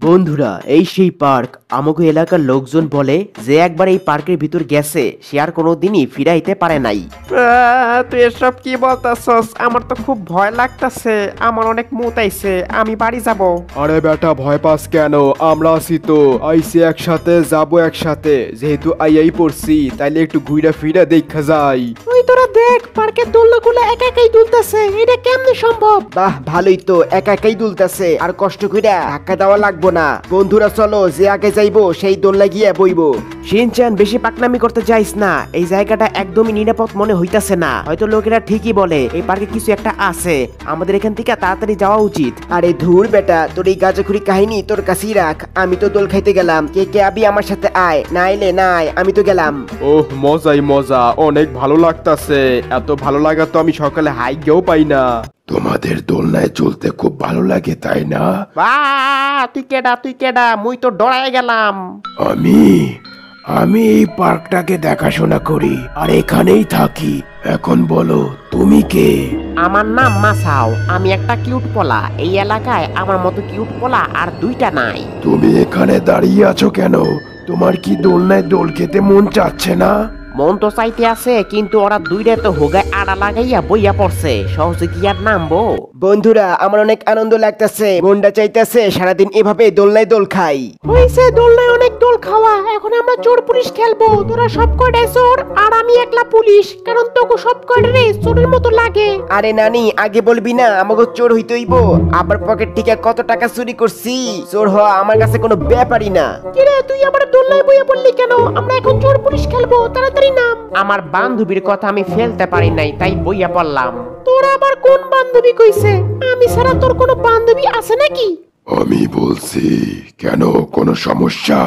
বন্ধুরা, এই সেই পার্ক। আমাকে এলাকার লোকজন বলে যে একবার এই পার্কের ভিতর গেছে সে আর কোনোদিনই ফিরাইতে পারে নাই। তুই এসব কি বলতাছস? আমার তো খুব ভয় লাগতাছে, আমার অনেক মুত আইছে, আমি বাড়ি যাব। আরে বেটা, ভয় পাস কেন? আমরা আছি তো, আইসি একসাথে যাবো একসাথে। যেহেতু আইয়াই পড়ছি তাইলে একটু ঘুরে ফিরে দেখা যাই। ওই তোরা দেখ, পার্কের দোলনাগুলো একা একাই দুলতাছে, এটা কেমনে সম্ভব? বাহ, ভালোই তো, একা একাই দুলতেছে, আর কষ্ট কইরা ধাক্কা দেওয়া লাগবো না। বন্ধুরা চলো, যে আগে যাইবো সেই দোলনা গিয়ে বইবো। শিনচান, বেশি পাকনামি করতে যাইস না, এই জায়গাটা একদমই নিরাপদ মনে হইতাছে না। হয়তো লোকেরা ঠিকই বলে এই পার্কে কিছু একটা আছে, আমাদের এখান থেকে তাড়াতাড়ি যাওয়া উচিত। আরে ধুর বেটা, তোর এই গাজাখুরি কাহিনী তোর কাছেই রাখ। আমি তো দোল খাইতে গেলাম, কে কে আবি আমার সাথে আয়, নাইলে নাই, আমি তো গেলাম। ওহ, মজাই মজা, অনেক ভালো লাগতাছে। এত ভালো লাগা তো আমি সকালে হাইগেও পাই না। তোমাদের দোলনায় চলতে খুব ভালো লাগে, তাই না? তুই কেডা? মুই তো ডরায় গেলাম। আমি আমি এই পার্কটাকে দেখাশোনা করি আর এখানেই থাকি। এখন বলো, তুমি কে? আমার নাম মাসাও, আমি একটা কিউট পোলা। এই এলাকায় আমার মতো কিউট পোলা আর দুইটা নাই। তুমি এখানে দাঁড়িয়ে আছো কেন? তোমার কি দোলনায় দোল খেতে মন চাচ্ছে না? মন তো চাইতে আছে, কিন্তু ওরা দুইটা তো হোগায় আড়া লাগাইয়া বইয়া পড়ছে, সহজে কি আর নামবো? বন্ধুরা, আমার অনেক আনন্দ লাগতেছে, মনটা চাইতেছে সারাদিন এভাবে দোলনায় দোল খাই। হইছে, দোলনায় অনেক দোল খাওয়া, এখন আমরা চোর পুলিশ খেলবো। তোরা সব কয়টাই চোর আর আমি একলা পুলিশ, কারণ তোকে সব কয়টারে চোরের মতো লাগে। আরে নানি, আগে বলবি না আমাকে চোর হইতে হইব? আবার পকেট থেকে কত টাকা চুরি করছি, চোর হওয়া আমার কাছে কোনো ব্যাপারই না। কিরে, তুই আবার দোলনায় বইয়া পড়লি কেন? আমরা এখন চোর পুলিশ খেলবো, তাড়াতাড়ি নাম। আমার বান্ধবীর কথা আমি ফেলতে পারি নাই, তাই বইয়া পড়লাম। তোর আবার কোন বান্ধবী কইছে? আমি ছাড়া তোর কোনো বান্ধবী আছে নাকি? আমি বলছি, কেন, কোনো সমস্যা?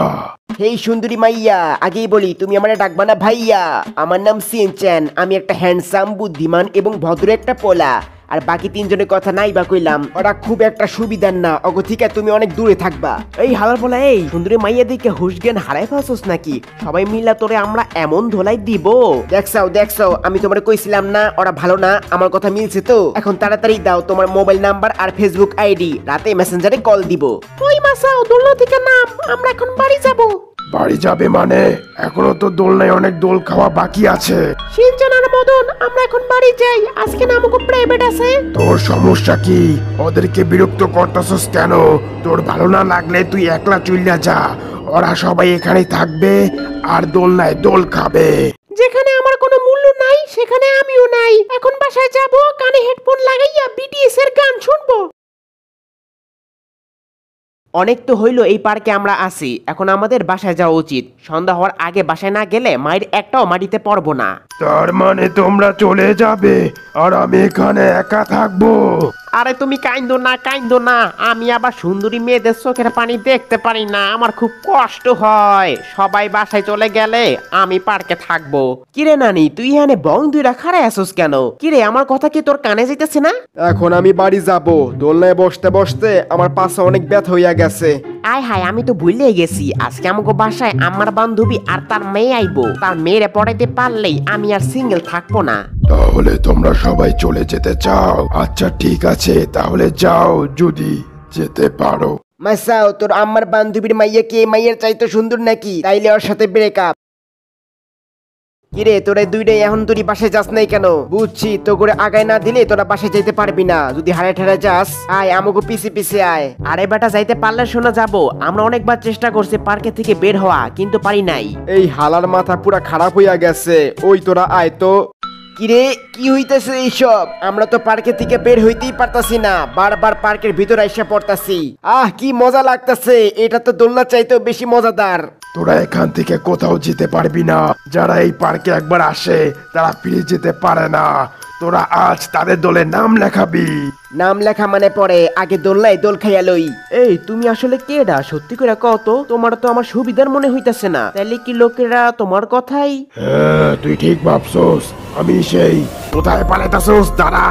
হেই সুন্দরী মাইয়া, আগেই বলি তুমি আমারে ডাকবা না ভাইয়া। আমার নাম সিনচ্যান, আমি একটা হ্যান্ডসাম, বুদ্ধিমান এবং ভদ্র একটা পোলা। আর বাকি তিনজনের কথা নাই বা কইলাম, ওরা খুব একটা সুবিধার না, অগো থেকে তুমি অনেক দূরে থাকবা। এই হালার পোলা, এই সুন্দরী মাইয়া দিকে হুশ জ্ঞান হারাই ফেলছস নাকি? সবাই মিলা তোরে আমরা এমন ধোলাই দিব। দেখছো, আমি তোমারে কইছিলাম না ওরা ভালো না? আমার কথা মিলছে তো? এখন তাড়াতাড়ি দাও তোমার মোবাইল নাম্বার আর ফেসবুক আইডি, রাতে মেসেঞ্জারে কল দিব। ওই মাসাও, দোলনা থেকে নাম, আমরা এখন বাড়ি যাব। বাড়ি যাবে মানে? এখনো তো দোলনায় অনেক দোল খাওয়া বাকি আছে। সিনচান আর মদন, আমরা এখন বাড়ি যাই, আজকে না আমাকে প্রাইভেট আছে। তোর সমস্যা কি? ওদেরকে বিরক্ত করতেছস কেন? তোর ভালো না লাগলে তুই একলা চইলা যা, ওরা সবাই এখানে থাকবে আর দোলনায় দোল খাবে। যেখানে আমার কোনো মূল্য নাই সেখানে আমিও নাই। এখন বাসায় যাব, কানে হেডফোন লাগাইয়া বিটিএস এর গান শুনবো। অনেক তো হইলো এই পার্কে আমরা আছি, এখন আমাদের বাসায় যাওয়া উচিত। সন্ধ্যা হওয়ার আগে বাসায় না গেলে মায়ের একটাও মাটিতে পড়বো না। তার মানে তোমরা চলে যাবে আর আমি এখানে একা থাকবো? আরে তুমি কাইন্দো না, আমি আবার সুন্দরী মেয়েদের চোখের পানি দেখতে পারি না, আমার খুব কষ্ট হয়। সবাই বাসায় চলে গেলে আমি পার্কে থাকবো। কিরে নানি, তুই এখানে বং দুই রাখারে আসোস কেন? কিরে, আমার কথা কি তোর কানে যাইতেছে না? এখন আমি বাড়ি যাব। দোলনায় বসতে বসতে আমার পাশে অনেক ব্যথা হইয়া গেছে। আয় হায়, আমি তো ভুলেই গেছি, আজকে আমাকে বাসায় আমার বান্ধবী আর তার মেয়ে আইবো। তার মেয়েরে পড়াইতে পারলেই আমি আর সিঙ্গেল থাকবো না। তাহলে তোমরা সবাই চলে যেতে চাও? আচ্ছা ঠিক আছে, তাহলে যাও, যদি যেতে পারো। মাসাও, তোর আমার বান্ধবীর মাইয়া কি মাইয়ের চাইতো সুন্দর নাকি? তাইলে ওর সাথে ব্রেকআপ। কিরে, তোরা দুইটাই এখন তুই বাসায় যাস নাই কেন? বুঝছি, তো করে আগায় না দিলে তোরা বাসায় যাইতে পারবি না। যদি হারে ঠারে যাস, আয় আমাকে পিছে পিছে আয়। আরে বেটা, যাইতে পারলে শোনা যাবো। আমরা অনেকবার চেষ্টা করছি পার্কে থেকে বের হওয়া, কিন্তু পারি নাই। এই হালার মাথা পুরা খারাপ হইয়া গেছে। ওই তোরা আয় তো। কিরে, কি হইতেছে এইসব? আমরা তো পার্কে থেকে বের হইতেই পারতাছি না, বারবার পার্কের ভিতর আইসা পড়তাছি। কি মজা লাগতাছে, এটা তো দোলনা চাইতেও বেশি মজাদার। তোরা এখান থেকে কোথাও যেতে পারবি না। যারা এই পার্কে একবার আসে তারা ফিরে যেতে পারে না। তোরা আজ তাদের দলে নাম লেখাবি। নাম লেখা মানে পরে, আগে দোলনায় দোল খাইয়া লই। এই তুমি আসলে কেডা? সত্যি করে কত, তোমার তো আমার সুবিধার মনে হইতাছে না। তাইলে কি লোকেরা তোমার কথাই? হ্যাঁ, তুই ঠিক ভাবছোস। আমি সেই। কোথায় পালাইতাছোস? দাঁড়া।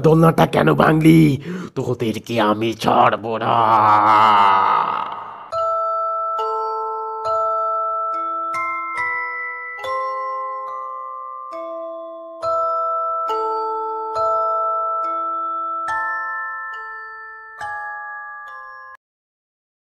দোলনাটা কেন ভাঙলি? তোদেরকে আমি ছাড়বো না।